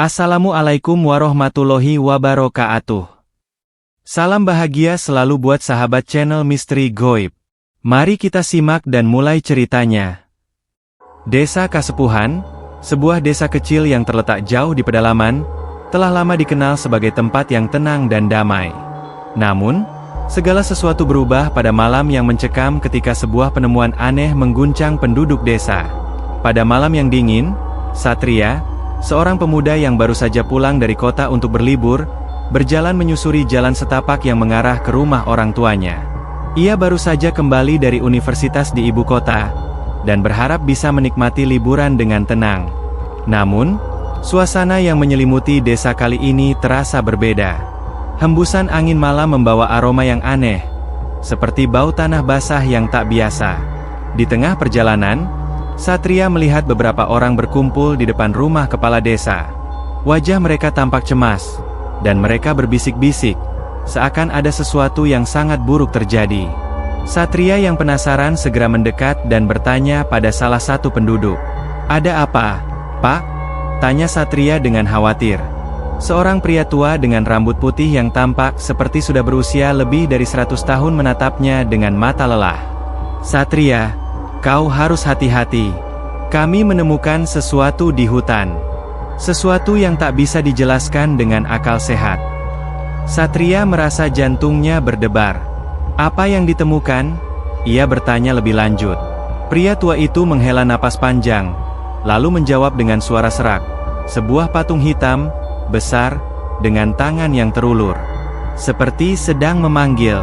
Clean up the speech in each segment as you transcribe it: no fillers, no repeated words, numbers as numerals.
Assalamualaikum warahmatullahi wabarakatuh. Salam bahagia selalu buat sahabat channel Misteri Goib. Mari kita simak dan mulai ceritanya. Desa Kasepuhan, sebuah desa kecil yang terletak jauh di pedalaman, telah lama dikenal sebagai tempat yang tenang dan damai. Namun, segala sesuatu berubah pada malam yang mencekam ketika sebuah penemuan aneh mengguncang penduduk desa. Pada malam yang dingin, Satria, seorang pemuda yang baru saja pulang dari kota untuk berlibur, berjalan menyusuri jalan setapak yang mengarah ke rumah orang tuanya. Ia baru saja kembali dari universitas di ibu kota, dan berharap bisa menikmati liburan dengan tenang. Namun, suasana yang menyelimuti desa kali ini terasa berbeda. Hembusan angin malam membawa aroma yang aneh, seperti bau tanah basah yang tak biasa. Di tengah perjalanan, Satria melihat beberapa orang berkumpul di depan rumah kepala desa. Wajah mereka tampak cemas, dan mereka berbisik-bisik, seakan ada sesuatu yang sangat buruk terjadi. Satria yang penasaran segera mendekat dan bertanya pada salah satu penduduk. "Ada apa, Pak?" tanya Satria dengan khawatir. Seorang pria tua dengan rambut putih yang tampak seperti sudah berusia lebih dari 100 tahun menatapnya dengan mata lelah. "Satria, kau harus hati-hati. Kami menemukan sesuatu di hutan. Sesuatu yang tak bisa dijelaskan dengan akal sehat." Satria merasa jantungnya berdebar. "Apa yang ditemukan?" ia bertanya lebih lanjut. Pria tua itu menghela napas panjang, lalu menjawab dengan suara serak. "Sebuah patung hitam, besar, dengan tangan yang terulur, seperti sedang memanggil."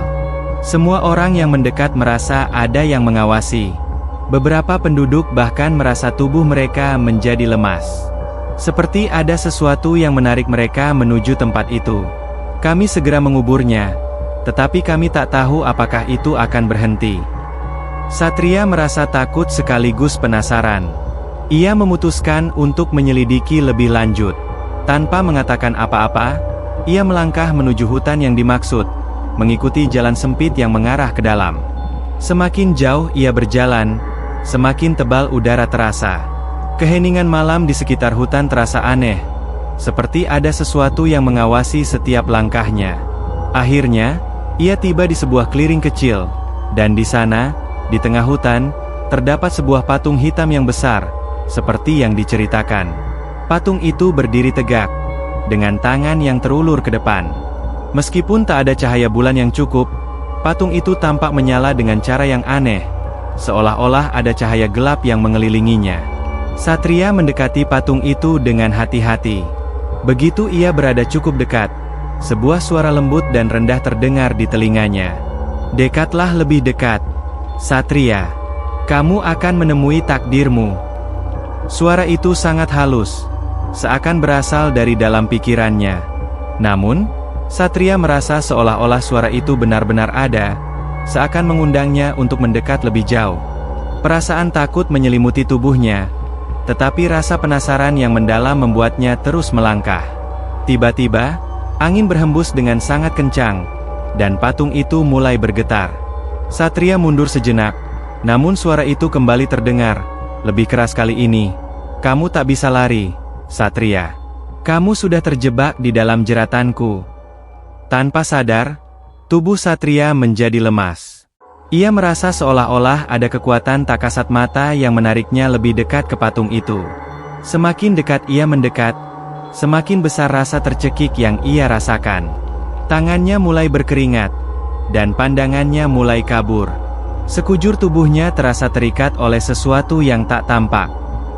Semua orang yang mendekat merasa ada yang mengawasi. Beberapa penduduk bahkan merasa tubuh mereka menjadi lemas, seperti ada sesuatu yang menarik mereka menuju tempat itu. "Kami segera menguburnya, tetapi kami tak tahu apakah itu akan berhenti." Satria merasa takut sekaligus penasaran. Ia memutuskan untuk menyelidiki lebih lanjut. Tanpa mengatakan apa-apa, ia melangkah menuju hutan yang dimaksud, mengikuti jalan sempit yang mengarah ke dalam. Semakin jauh ia berjalan, semakin tebal udara terasa. Keheningan malam di sekitar hutan terasa aneh, seperti ada sesuatu yang mengawasi setiap langkahnya. Akhirnya, ia tiba di sebuah clearing kecil, dan di sana, di tengah hutan, terdapat sebuah patung hitam yang besar, seperti yang diceritakan. Patung itu berdiri tegak, dengan tangan yang terulur ke depan. Meskipun tak ada cahaya bulan yang cukup, patung itu tampak menyala dengan cara yang aneh, seolah-olah ada cahaya gelap yang mengelilinginya. Satria mendekati patung itu dengan hati-hati. Begitu ia berada cukup dekat, sebuah suara lembut dan rendah terdengar di telinganya. "Dekatlah lebih dekat, Satria. Kamu akan menemui takdirmu." Suara itu sangat halus, seakan berasal dari dalam pikirannya. Namun, Satria merasa seolah-olah suara itu benar-benar ada, seakan mengundangnya untuk mendekat lebih jauh. Perasaan takut menyelimuti tubuhnya, tetapi rasa penasaran yang mendalam membuatnya terus melangkah. Tiba-tiba, angin berhembus dengan sangat kencang, dan patung itu mulai bergetar. Satria mundur sejenak, namun suara itu kembali terdengar, lebih keras kali ini. "Kamu tak bisa lari, Satria. Kamu sudah terjebak di dalam jeratanku." Tanpa sadar, tubuh Satria menjadi lemas. Ia merasa seolah-olah ada kekuatan tak kasat mata yang menariknya lebih dekat ke patung itu. Semakin dekat ia mendekat, semakin besar rasa tercekik yang ia rasakan. Tangannya mulai berkeringat, dan pandangannya mulai kabur. Sekujur tubuhnya terasa terikat oleh sesuatu yang tak tampak.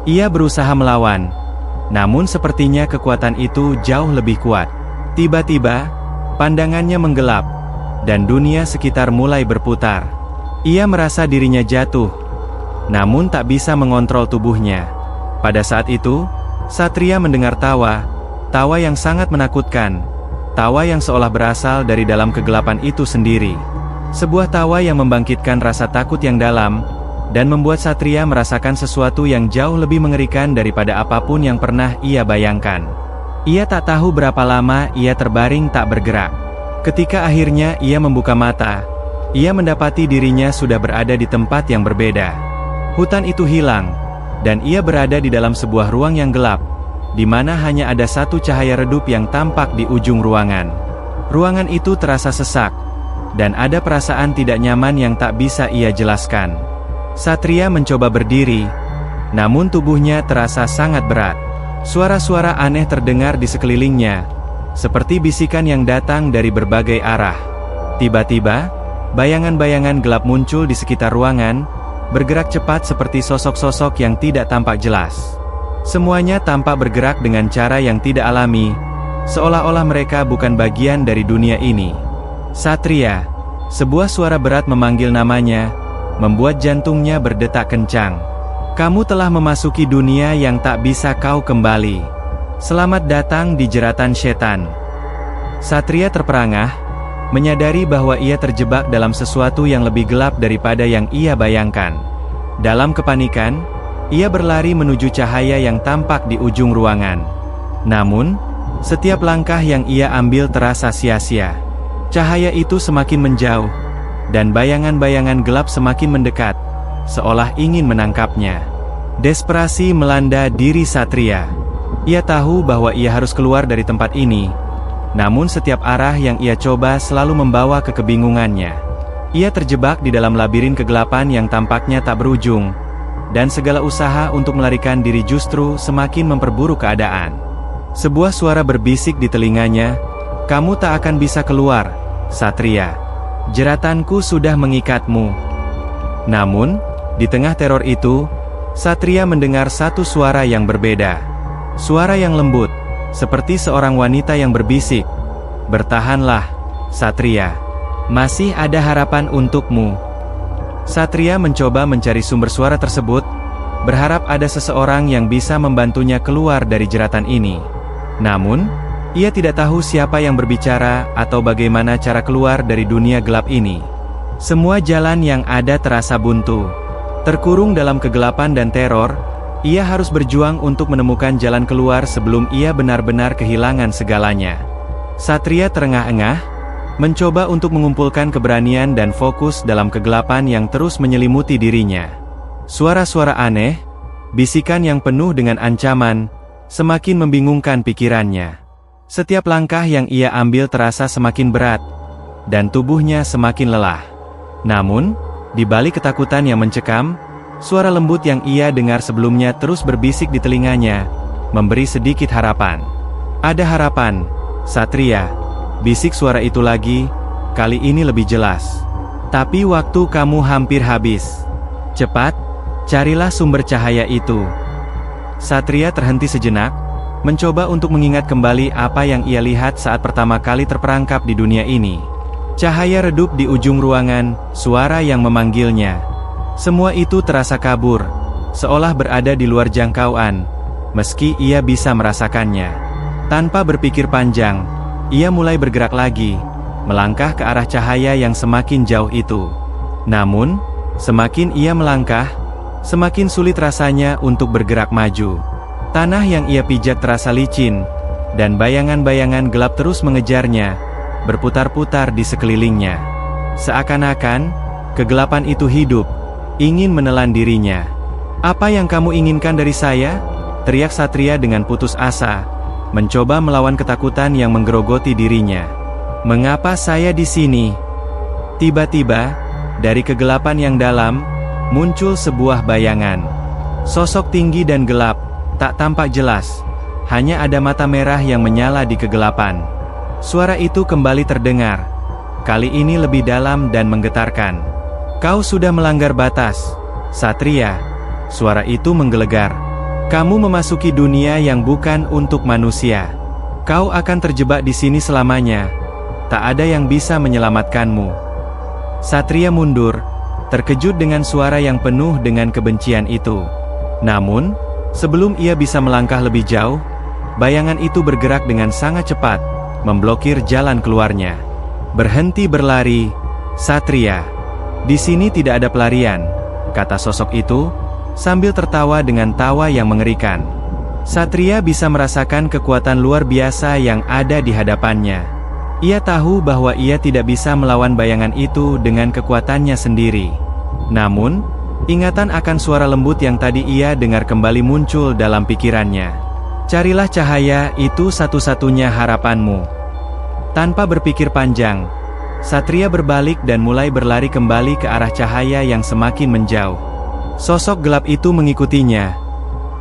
Ia berusaha melawan, namun sepertinya kekuatan itu jauh lebih kuat. Tiba-tiba, pandangannya menggelap, dan dunia sekitar mulai berputar. Ia merasa dirinya jatuh, namun tak bisa mengontrol tubuhnya. Pada saat itu, Satria mendengar tawa yang sangat menakutkan, tawa yang seolah berasal dari dalam kegelapan itu sendiri. Sebuah tawa yang membangkitkan rasa takut yang dalam, dan membuat Satria merasakan sesuatu yang jauh lebih mengerikan daripada apapun yang pernah ia bayangkan. Ia tak tahu berapa lama ia terbaring tak bergerak. Ketika akhirnya ia membuka mata, ia mendapati dirinya sudah berada di tempat yang berbeda. Hutan itu hilang, dan ia berada di dalam sebuah ruang yang gelap, di mana hanya ada satu cahaya redup yang tampak di ujung ruangan. Ruangan itu terasa sesak, dan ada perasaan tidak nyaman yang tak bisa ia jelaskan. Satria mencoba berdiri, namun tubuhnya terasa sangat berat. Suara-suara aneh terdengar di sekelilingnya, seperti bisikan yang datang dari berbagai arah. Tiba-tiba, bayangan-bayangan gelap muncul di sekitar ruangan, bergerak cepat seperti sosok-sosok yang tidak tampak jelas. Semuanya tampak bergerak dengan cara yang tidak alami, seolah-olah mereka bukan bagian dari dunia ini. Satria, sebuah suara berat memanggil namanya, membuat jantungnya berdetak kencang. Kamu telah memasuki dunia yang tak bisa kau kembali. Selamat datang di jeratan setan. Satria terperangah, menyadari bahwa ia terjebak dalam sesuatu yang lebih gelap daripada yang ia bayangkan. Dalam kepanikan, ia berlari menuju cahaya yang tampak di ujung ruangan. Namun, setiap langkah yang ia ambil terasa sia-sia. Cahaya itu semakin menjauh, dan bayangan-bayangan gelap semakin mendekat, seolah ingin menangkapnya. Desperasi melanda diri Satria. Ia tahu bahwa ia harus keluar dari tempat ini, namun setiap arah yang ia coba selalu membawa ke kebingungannya. Ia terjebak di dalam labirin kegelapan yang tampaknya tak berujung, dan segala usaha untuk melarikan diri justru semakin memperburuk keadaan. Sebuah suara berbisik di telinganya, "Kamu tak akan bisa keluar, Satria. Jeratanku sudah mengikatmu." Namun, di tengah teror itu, Satria mendengar satu suara yang berbeda. Suara yang lembut, seperti seorang wanita yang berbisik, "Bertahanlah, Satria. Masih ada harapan untukmu." Satria mencoba mencari sumber suara tersebut, berharap ada seseorang yang bisa membantunya keluar dari jeratan ini. Namun, ia tidak tahu siapa yang berbicara atau bagaimana cara keluar dari dunia gelap ini. Semua jalan yang ada terasa buntu. Terkurung dalam kegelapan dan teror, ia harus berjuang untuk menemukan jalan keluar sebelum ia benar-benar kehilangan segalanya. Satria terengah-engah, mencoba untuk mengumpulkan keberanian dan fokus dalam kegelapan yang terus menyelimuti dirinya. Suara-suara aneh, bisikan yang penuh dengan ancaman, semakin membingungkan pikirannya. Setiap langkah yang ia ambil terasa semakin berat, dan tubuhnya semakin lelah. Namun, di balik ketakutan yang mencekam, suara lembut yang ia dengar sebelumnya terus berbisik di telinganya, memberi sedikit harapan. "Ada harapan, Satria," bisik suara itu lagi, kali ini lebih jelas. "Tapi waktu kamu hampir habis. Cepat, carilah sumber cahaya itu." Satria terhenti sejenak, mencoba untuk mengingat kembali apa yang ia lihat saat pertama kali terperangkap di dunia ini. Cahaya redup di ujung ruangan, suara yang memanggilnya. Semua itu terasa kabur, seolah berada di luar jangkauan, meski ia bisa merasakannya. Tanpa berpikir panjang, ia mulai bergerak lagi, melangkah ke arah cahaya yang semakin jauh itu. Namun, semakin ia melangkah, semakin sulit rasanya untuk bergerak maju. Tanah yang ia pijak terasa licin, dan bayangan-bayangan gelap terus mengejarnya, berputar-putar di sekelilingnya. Seakan-akan, kegelapan itu hidup, ingin menelan dirinya. "Apa yang kamu inginkan dari saya?" teriak Satria dengan putus asa, mencoba melawan ketakutan yang menggerogoti dirinya. "Mengapa saya di sini?" Tiba-tiba, dari kegelapan yang dalam, muncul sebuah bayangan. Sosok tinggi dan gelap, tak tampak jelas, hanya ada mata merah yang menyala di kegelapan. Suara itu kembali terdengar, kali ini lebih dalam dan menggetarkan. "Kau sudah melanggar batas, Satria." Suara itu menggelegar. "Kamu memasuki dunia yang bukan untuk manusia. Kau akan terjebak di sini selamanya. Tak ada yang bisa menyelamatkanmu." Satria mundur, terkejut dengan suara yang penuh dengan kebencian itu. Namun, sebelum ia bisa melangkah lebih jauh, bayangan itu bergerak dengan sangat cepat, memblokir jalan keluarnya. "Berhenti berlari, Satria. Di sini tidak ada pelarian," kata sosok itu, sambil tertawa dengan tawa yang mengerikan. Satria bisa merasakan kekuatan luar biasa yang ada di hadapannya. Ia tahu bahwa ia tidak bisa melawan bayangan itu dengan kekuatannya sendiri. Namun, ingatan akan suara lembut yang tadi ia dengar kembali muncul dalam pikirannya. Carilah cahaya, itu satu-satunya harapanmu. Tanpa berpikir panjang, Satria berbalik dan mulai berlari kembali ke arah cahaya yang semakin menjauh. Sosok gelap itu mengikutinya.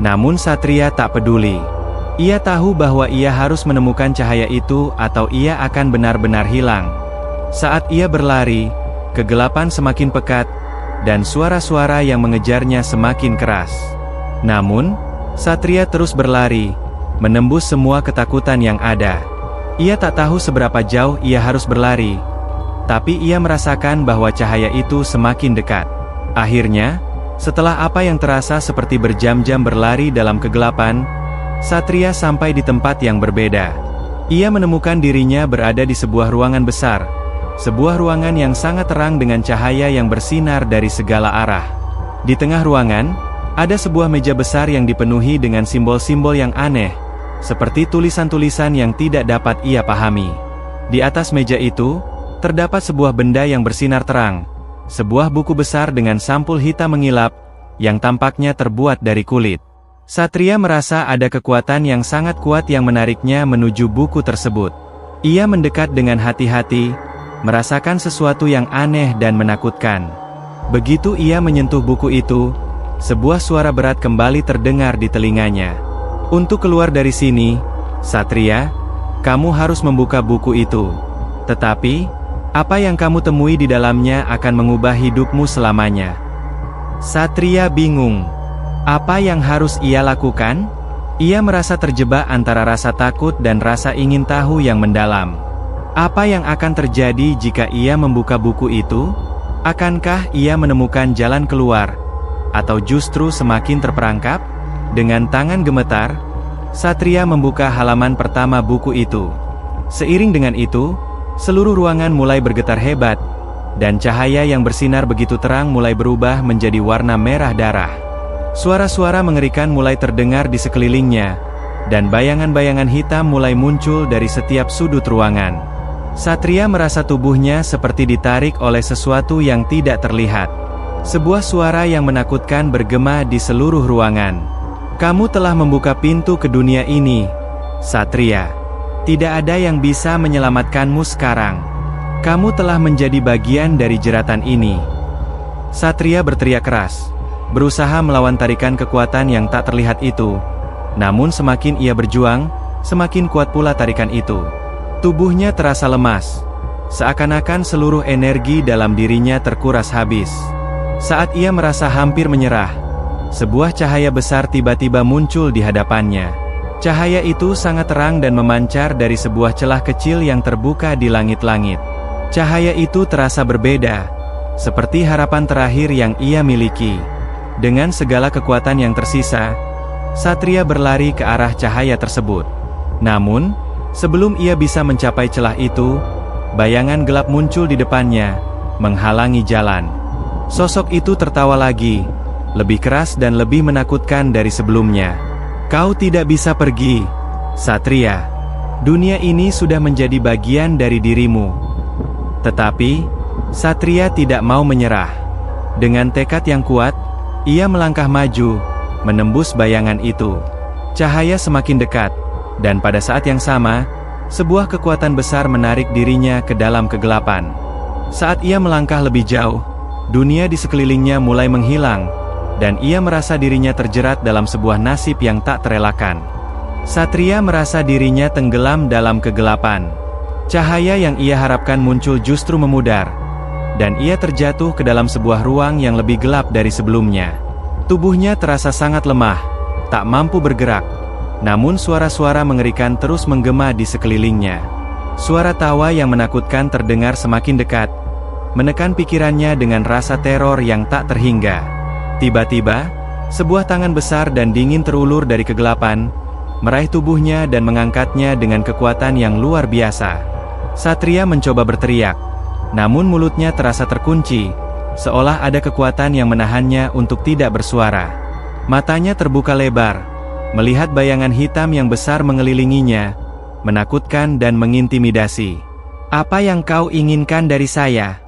Namun Satria tak peduli. Ia tahu bahwa ia harus menemukan cahaya itu atau ia akan benar-benar hilang. Saat ia berlari, kegelapan semakin pekat, dan suara-suara yang mengejarnya semakin keras. Namun, Satria terus berlari, menembus semua ketakutan yang ada. Ia tak tahu seberapa jauh ia harus berlari, tapi ia merasakan bahwa cahaya itu semakin dekat. Akhirnya, setelah apa yang terasa seperti berjam-jam berlari dalam kegelapan, Satria sampai di tempat yang berbeda. Ia menemukan dirinya berada di sebuah ruangan besar. Sebuah ruangan yang sangat terang dengan cahaya yang bersinar dari segala arah. Di tengah ruangan, ada sebuah meja besar yang dipenuhi dengan simbol-simbol yang aneh, seperti tulisan-tulisan yang tidak dapat ia pahami. Di atas meja itu, terdapat sebuah benda yang bersinar terang. Sebuah buku besar dengan sampul hitam mengilap, yang tampaknya terbuat dari kulit. Satria merasa ada kekuatan yang sangat kuat yang menariknya menuju buku tersebut. Ia mendekat dengan hati-hati, merasakan sesuatu yang aneh dan menakutkan. Begitu ia menyentuh buku itu, sebuah suara berat kembali terdengar di telinganya. Untuk keluar dari sini, Satria, kamu harus membuka buku itu. Tetapi, apa yang kamu temui di dalamnya akan mengubah hidupmu selamanya. Satria bingung. Apa yang harus ia lakukan? Ia merasa terjebak antara rasa takut dan rasa ingin tahu yang mendalam. Apa yang akan terjadi jika ia membuka buku itu? Akankah ia menemukan jalan keluar? Atau justru semakin terperangkap? Dengan tangan gemetar, Satria membuka halaman pertama buku itu. Seiring dengan itu, seluruh ruangan mulai bergetar hebat, dan cahaya yang bersinar begitu terang mulai berubah menjadi warna merah darah. Suara-suara mengerikan mulai terdengar di sekelilingnya, dan bayangan-bayangan hitam mulai muncul dari setiap sudut ruangan. Satria merasa tubuhnya seperti ditarik oleh sesuatu yang tidak terlihat. Sebuah suara yang menakutkan bergema di seluruh ruangan. Kamu telah membuka pintu ke dunia ini, Satria. Tidak ada yang bisa menyelamatkanmu sekarang. Kamu telah menjadi bagian dari jeratan ini. Satria berteriak keras, berusaha melawan tarikan kekuatan yang tak terlihat itu. Namun semakin ia berjuang, semakin kuat pula tarikan itu. Tubuhnya terasa lemas. Seakan-akan seluruh energi dalam dirinya terkuras habis. Saat ia merasa hampir menyerah, sebuah cahaya besar tiba-tiba muncul di hadapannya. Cahaya itu sangat terang dan memancar dari sebuah celah kecil yang terbuka di langit-langit. Cahaya itu terasa berbeda, seperti harapan terakhir yang ia miliki. Dengan segala kekuatan yang tersisa, Satria berlari ke arah cahaya tersebut. Namun, sebelum ia bisa mencapai celah itu, bayangan gelap muncul di depannya, menghalangi jalan. Sosok itu tertawa lagi, lebih keras dan lebih menakutkan dari sebelumnya. Kau tidak bisa pergi, Satria. Dunia ini sudah menjadi bagian dari dirimu. Tetapi, Satria tidak mau menyerah. Dengan tekad yang kuat, ia melangkah maju, menembus bayangan itu. Cahaya semakin dekat, dan pada saat yang sama, sebuah kekuatan besar menarik dirinya ke dalam kegelapan. Saat ia melangkah lebih jauh, dunia di sekelilingnya mulai menghilang, dan ia merasa dirinya terjerat dalam sebuah nasib yang tak terelakkan. Satria merasa dirinya tenggelam dalam kegelapan. Cahaya yang ia harapkan muncul justru memudar, dan ia terjatuh ke dalam sebuah ruang yang lebih gelap dari sebelumnya. Tubuhnya terasa sangat lemah, tak mampu bergerak. Namun suara-suara mengerikan terus menggema di sekelilingnya. Suara tawa yang menakutkan terdengar semakin dekat, menekan pikirannya dengan rasa teror yang tak terhingga. Tiba-tiba, sebuah tangan besar dan dingin terulur dari kegelapan, meraih tubuhnya dan mengangkatnya dengan kekuatan yang luar biasa. Satria mencoba berteriak, namun mulutnya terasa terkunci, seolah ada kekuatan yang menahannya untuk tidak bersuara. Matanya terbuka lebar, melihat bayangan hitam yang besar mengelilinginya, menakutkan dan mengintimidasi. Apa yang kau inginkan dari saya?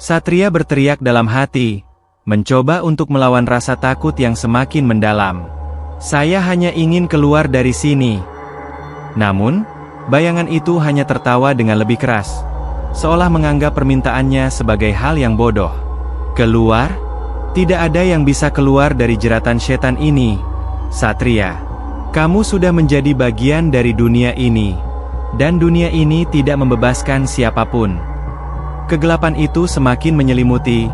Satria berteriak dalam hati, mencoba untuk melawan rasa takut yang semakin mendalam. Saya hanya ingin keluar dari sini. Namun, bayangan itu hanya tertawa dengan lebih keras, seolah menganggap permintaannya sebagai hal yang bodoh. Keluar? Tidak ada yang bisa keluar dari jeratan setan ini, Satria. Kamu sudah menjadi bagian dari dunia ini, dan dunia ini tidak membebaskan siapapun. Kegelapan itu semakin menyelimuti,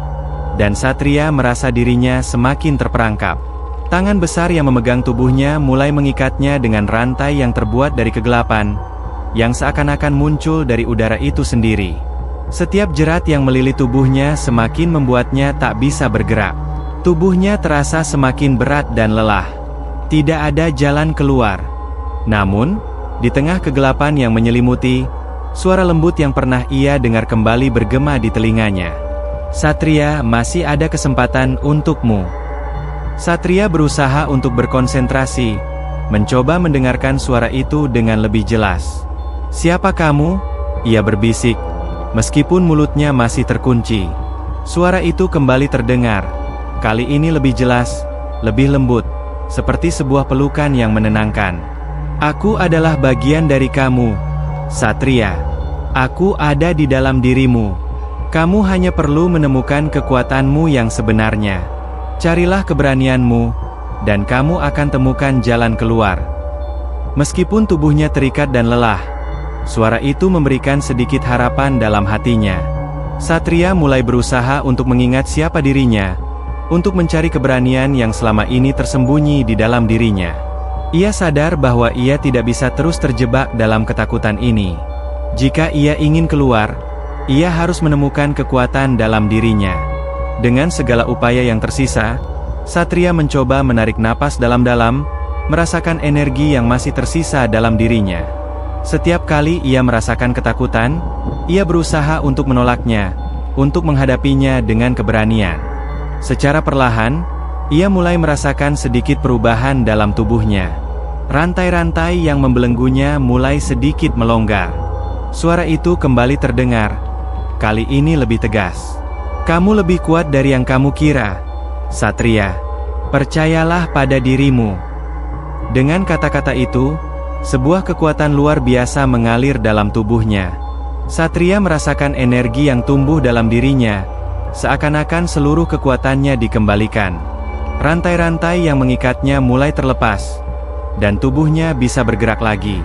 dan Satria merasa dirinya semakin terperangkap. Tangan besar yang memegang tubuhnya mulai mengikatnya dengan rantai yang terbuat dari kegelapan, yang seakan-akan muncul dari udara itu sendiri. Setiap jerat yang melilit tubuhnya semakin membuatnya tak bisa bergerak. Tubuhnya terasa semakin berat dan lelah. Tidak ada jalan keluar. Namun, di tengah kegelapan yang menyelimuti, suara lembut yang pernah ia dengar kembali bergema di telinganya. Satria, masih ada kesempatan untukmu. Satria berusaha untuk berkonsentrasi, mencoba mendengarkan suara itu dengan lebih jelas. Siapa kamu? Ia berbisik, meskipun mulutnya masih terkunci. Suara itu kembali terdengar, kali ini lebih jelas, lebih lembut, seperti sebuah pelukan yang menenangkan. Aku adalah bagian dari kamu, Satria. Aku ada di dalam dirimu. Kamu hanya perlu menemukan kekuatanmu yang sebenarnya. Carilah keberanianmu, dan kamu akan temukan jalan keluar. Meskipun tubuhnya terikat dan lelah, suara itu memberikan sedikit harapan dalam hatinya. Satria mulai berusaha untuk mengingat siapa dirinya, untuk mencari keberanian yang selama ini tersembunyi di dalam dirinya. Ia sadar bahwa ia tidak bisa terus terjebak dalam ketakutan ini. Jika ia ingin keluar, ia harus menemukan kekuatan dalam dirinya. Dengan segala upaya yang tersisa, Satria mencoba menarik napas dalam-dalam, merasakan energi yang masih tersisa dalam dirinya. Setiap kali ia merasakan ketakutan, ia berusaha untuk menolaknya, untuk menghadapinya dengan keberanian. Secara perlahan, ia mulai merasakan sedikit perubahan dalam tubuhnya. Rantai-rantai yang membelenggunya mulai sedikit melonggar. Suara itu kembali terdengar, kali ini lebih tegas. Kamu lebih kuat dari yang kamu kira, Satria. Percayalah pada dirimu. Dengan kata-kata itu, sebuah kekuatan luar biasa mengalir dalam tubuhnya. Satria merasakan energi yang tumbuh dalam dirinya, seakan-akan seluruh kekuatannya dikembalikan. Rantai-rantai yang mengikatnya mulai terlepas, dan tubuhnya bisa bergerak lagi.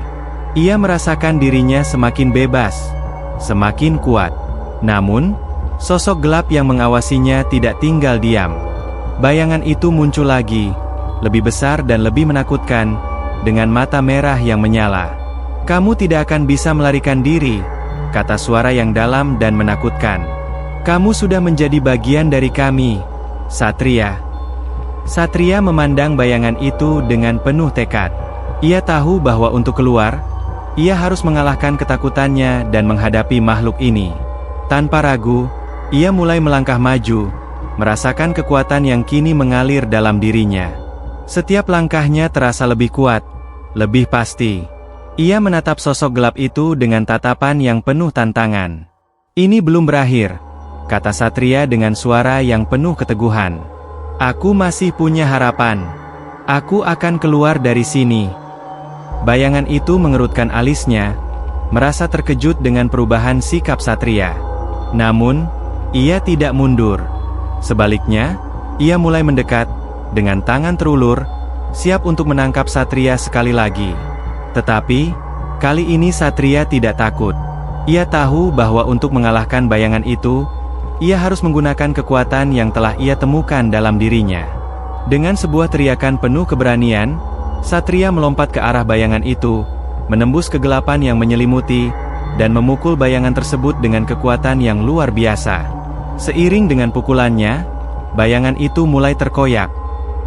Ia merasakan dirinya semakin bebas, semakin kuat. Namun, sosok gelap yang mengawasinya tidak tinggal diam. Bayangan itu muncul lagi, lebih besar dan lebih menakutkan, dengan mata merah yang menyala. Kamu tidak akan bisa melarikan diri, kata suara yang dalam dan menakutkan. Kamu sudah menjadi bagian dari kami, Satria. Satria memandang bayangan itu dengan penuh tekad. Ia tahu bahwa untuk keluar, ia harus mengalahkan ketakutannya dan menghadapi makhluk ini. Tanpa ragu, ia mulai melangkah maju, merasakan kekuatan yang kini mengalir dalam dirinya. Setiap langkahnya terasa lebih kuat, lebih pasti. Ia menatap sosok gelap itu dengan tatapan yang penuh tantangan. Ini belum berakhir, kata Satria dengan suara yang penuh keteguhan. Aku masih punya harapan. Aku akan keluar dari sini. Bayangan itu mengerutkan alisnya, merasa terkejut dengan perubahan sikap Satria. Namun, ia tidak mundur. Sebaliknya, ia mulai mendekat, dengan tangan terulur, siap untuk menangkap Satria sekali lagi. Tetapi, kali ini Satria tidak takut. Ia tahu bahwa untuk mengalahkan bayangan itu, ia harus menggunakan kekuatan yang telah ia temukan dalam dirinya. Dengan sebuah teriakan penuh keberanian, Satria melompat ke arah bayangan itu, menembus kegelapan yang menyelimuti, dan memukul bayangan tersebut dengan kekuatan yang luar biasa. Seiring dengan pukulannya, bayangan itu mulai terkoyak,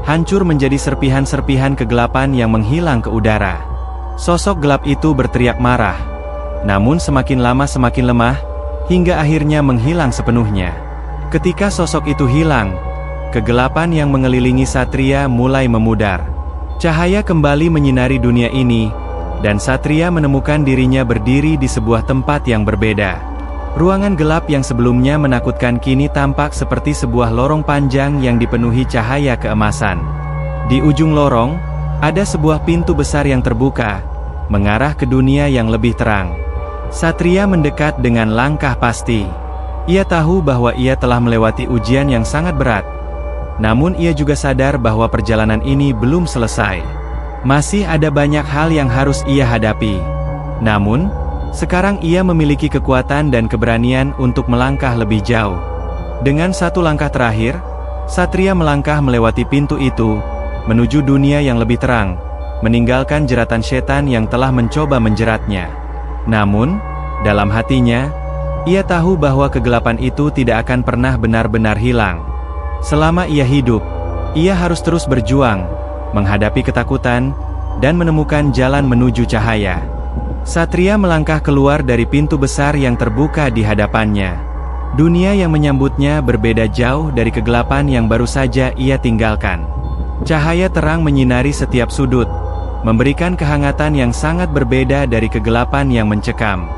hancur menjadi serpihan-serpihan kegelapan yang menghilang ke udara. Sosok gelap itu berteriak marah, namun semakin lama semakin lemah, hingga akhirnya menghilang sepenuhnya. Ketika sosok itu hilang, kegelapan yang mengelilingi Satria mulai memudar. Cahaya kembali menyinari dunia ini, dan Satria menemukan dirinya berdiri di sebuah tempat yang berbeda. Ruangan gelap yang sebelumnya menakutkan kini tampak seperti sebuah lorong panjang yang dipenuhi cahaya keemasan. Di ujung lorong, Ada sebuah pintu besar yang terbuka, mengarah ke dunia yang lebih terang. Satria mendekat dengan langkah pasti. Ia tahu bahwa ia telah melewati ujian yang sangat berat. Namun ia juga sadar bahwa perjalanan ini belum selesai. Masih ada banyak hal yang harus ia hadapi. Namun, sekarang ia memiliki kekuatan dan keberanian untuk melangkah lebih jauh. Dengan satu langkah terakhir, Satria melangkah melewati pintu itu, menuju dunia yang lebih terang, meninggalkan jeratan setan yang telah mencoba menjeratnya. Namun, dalam hatinya, ia tahu bahwa kegelapan itu tidak akan pernah benar-benar hilang. Selama ia hidup, ia harus terus berjuang, menghadapi ketakutan, dan menemukan jalan menuju cahaya. Satria melangkah keluar dari pintu besar yang terbuka di hadapannya. Dunia yang menyambutnya berbeda jauh dari kegelapan yang baru saja ia tinggalkan. Cahaya terang menyinari setiap sudut, memberikan kehangatan yang sangat berbeda dari kegelapan yang mencekam.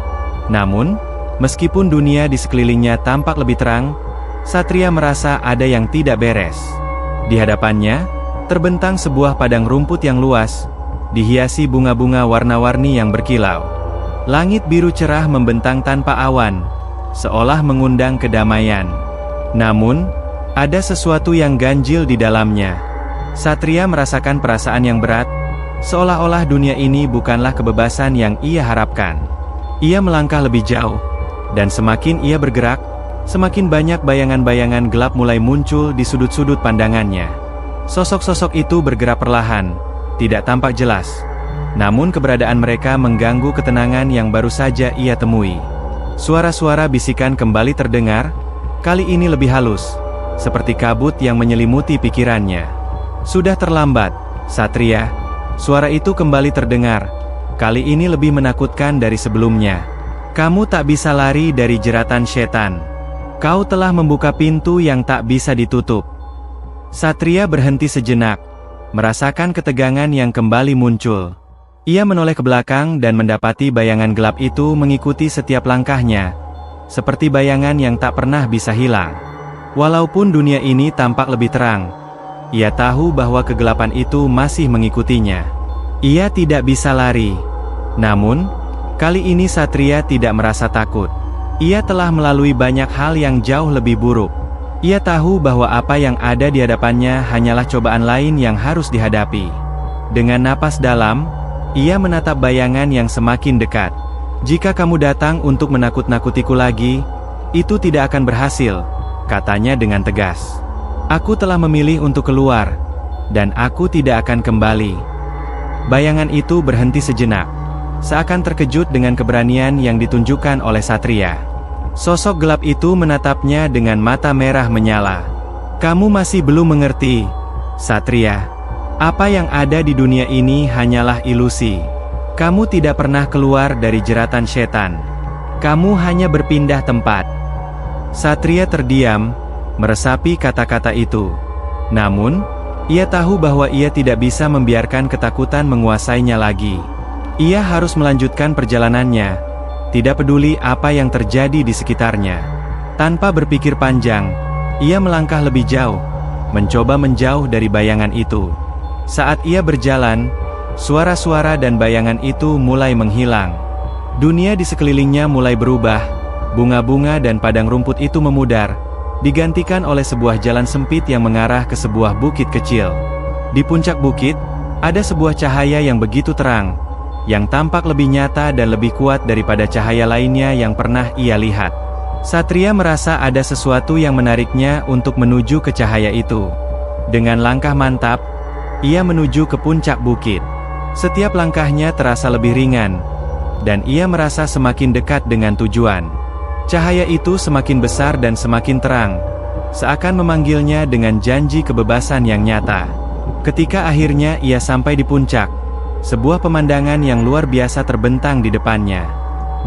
Namun, meskipun dunia di sekelilingnya tampak lebih terang, Satria merasa ada yang tidak beres. Di hadapannya, terbentang sebuah padang rumput yang luas, dihiasi bunga-bunga warna-warni yang berkilau. Langit biru cerah membentang tanpa awan, seolah mengundang kedamaian. Namun, ada sesuatu yang ganjil di dalamnya. Satria merasakan perasaan yang berat, seolah-olah dunia ini bukanlah kebebasan yang ia harapkan. Ia melangkah lebih jauh, dan semakin ia bergerak, semakin banyak bayangan-bayangan gelap mulai muncul di sudut-sudut pandangannya. Sosok-sosok itu bergerak perlahan, tidak tampak jelas. Namun keberadaan mereka mengganggu ketenangan yang baru saja ia temui. Suara-suara bisikan kembali terdengar, kali ini lebih halus, seperti kabut yang menyelimuti pikirannya. Sudah terlambat, Satria. Suara itu kembali terdengar, kali ini lebih menakutkan dari sebelumnya. Kamu tak bisa lari dari jeratan setan. Kau telah membuka pintu yang tak bisa ditutup. Satria berhenti sejenak, merasakan ketegangan yang kembali muncul. Ia menoleh ke belakang dan mendapati bayangan gelap itu mengikuti setiap langkahnya, seperti bayangan yang tak pernah bisa hilang. Walaupun dunia ini tampak lebih terang, ia tahu bahwa kegelapan itu masih mengikutinya. Ia tidak bisa lari. Namun, kali ini Satria tidak merasa takut. Ia telah melalui banyak hal yang jauh lebih buruk. Ia tahu bahwa apa yang ada di hadapannya hanyalah cobaan lain yang harus dihadapi. Dengan napas dalam, ia menatap bayangan yang semakin dekat. Jika kamu datang untuk menakut-nakutiku lagi, itu tidak akan berhasil, katanya dengan tegas. Aku telah memilih untuk keluar, dan aku tidak akan kembali. Bayangan itu berhenti sejenak, seakan terkejut dengan keberanian yang ditunjukkan oleh Satria. Sosok gelap itu menatapnya dengan mata merah menyala. Kamu masih belum mengerti, Satria. Apa yang ada di dunia ini hanyalah ilusi. Kamu tidak pernah keluar dari jeratan setan. Kamu hanya berpindah tempat. Satria terdiam, meresapi kata-kata itu. Namun, ia tahu bahwa ia tidak bisa membiarkan ketakutan menguasainya lagi. Ia harus melanjutkan perjalanannya, tidak peduli apa yang terjadi di sekitarnya. Tanpa berpikir panjang, ia melangkah lebih jauh, mencoba menjauh dari bayangan itu. Saat ia berjalan, suara-suara dan bayangan itu mulai menghilang. Dunia di sekelilingnya mulai berubah, bunga-bunga dan padang rumput itu memudar, digantikan oleh sebuah jalan sempit yang mengarah ke sebuah bukit kecil. Di puncak bukit, ada sebuah cahaya yang begitu terang, yang tampak lebih nyata dan lebih kuat daripada cahaya lainnya yang pernah ia lihat. Satria merasa ada sesuatu yang menariknya untuk menuju ke cahaya itu. Dengan langkah mantap, ia menuju ke puncak bukit. Setiap langkahnya terasa lebih ringan, dan ia merasa semakin dekat dengan tujuan. Cahaya itu semakin besar dan semakin terang, seakan memanggilnya dengan janji kebebasan yang nyata. Ketika akhirnya ia sampai di puncak, sebuah pemandangan yang luar biasa terbentang di depannya.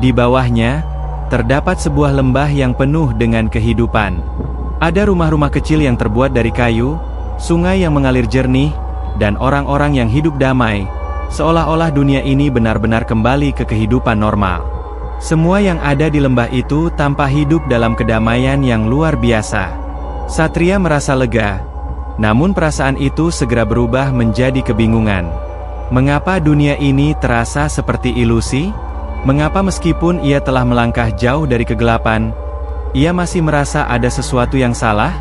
Di bawahnya, terdapat sebuah lembah yang penuh dengan kehidupan. Ada rumah-rumah kecil yang terbuat dari kayu, sungai yang mengalir jernih, dan orang-orang yang hidup damai, seolah-olah dunia ini benar-benar kembali ke kehidupan normal. Semua yang ada di lembah itu tampak hidup dalam kedamaian yang luar biasa. Satria merasa lega. Namun perasaan itu segera berubah menjadi kebingungan. Mengapa dunia ini terasa seperti ilusi? Mengapa meskipun ia telah melangkah jauh dari kegelapan, ia masih merasa ada sesuatu yang salah?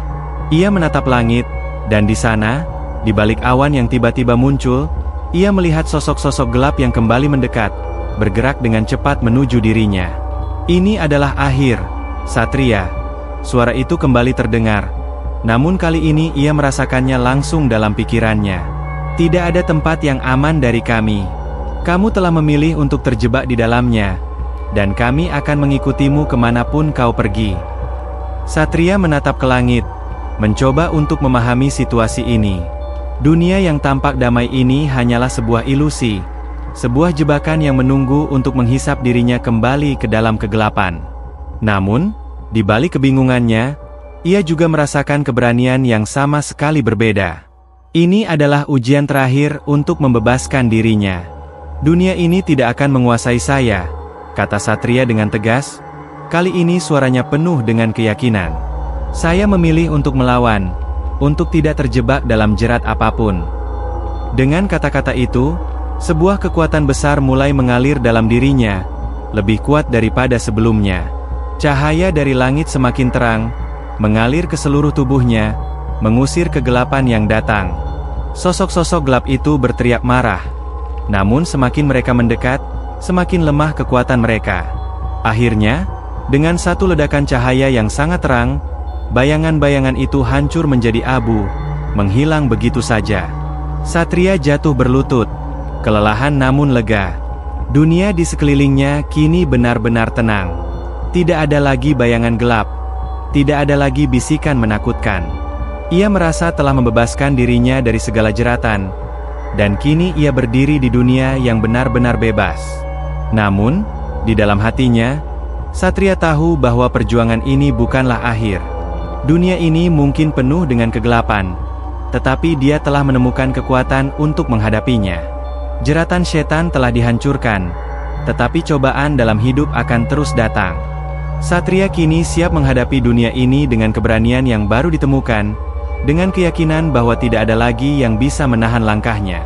Ia menatap langit, dan di sana, di balik awan yang tiba-tiba muncul, ia melihat sosok-sosok gelap yang kembali mendekat, bergerak dengan cepat menuju dirinya. Ini adalah akhir, Satria. Suara itu kembali terdengar. Namun kali ini ia merasakannya langsung dalam pikirannya. Tidak ada tempat yang aman dari kami. Kamu telah memilih untuk terjebak di dalamnya, dan kami akan mengikutimu kemanapun kau pergi. Satria menatap ke langit, mencoba untuk memahami situasi ini. Dunia yang tampak damai ini hanyalah sebuah ilusi, sebuah jebakan yang menunggu untuk menghisap dirinya kembali ke dalam kegelapan. Namun, di balik kebingungannya, ia juga merasakan keberanian yang sama sekali berbeda. Ini adalah ujian terakhir untuk membebaskan dirinya. Dunia ini tidak akan menguasai saya, kata Satria dengan tegas. Kali ini suaranya penuh dengan keyakinan. Saya memilih untuk melawan, untuk tidak terjebak dalam jerat apapun. Dengan kata-kata itu, sebuah kekuatan besar mulai mengalir dalam dirinya, lebih kuat daripada sebelumnya. Cahaya dari langit semakin terang, mengalir ke seluruh tubuhnya, mengusir kegelapan yang datang. Sosok-sosok gelap itu berteriak marah. Namun semakin mereka mendekat, semakin lemah kekuatan mereka. Akhirnya, dengan satu ledakan cahaya yang sangat terang, bayangan-bayangan itu hancur menjadi abu, menghilang begitu saja. Satria jatuh berlutut, kelelahan namun lega. Dunia di sekelilingnya kini benar-benar tenang. Tidak ada lagi bayangan gelap. Tidak ada lagi bisikan menakutkan. Ia merasa telah membebaskan dirinya dari segala jeratan, dan kini ia berdiri di dunia yang benar-benar bebas. Namun, di dalam hatinya, Satria tahu bahwa perjuangan ini bukanlah akhir. Dunia ini mungkin penuh dengan kegelapan, tetapi dia telah menemukan kekuatan untuk menghadapinya. Jeratan setan telah dihancurkan, tetapi cobaan dalam hidup akan terus datang. Satria kini siap menghadapi dunia ini dengan keberanian yang baru ditemukan, dengan keyakinan bahwa tidak ada lagi yang bisa menahan langkahnya.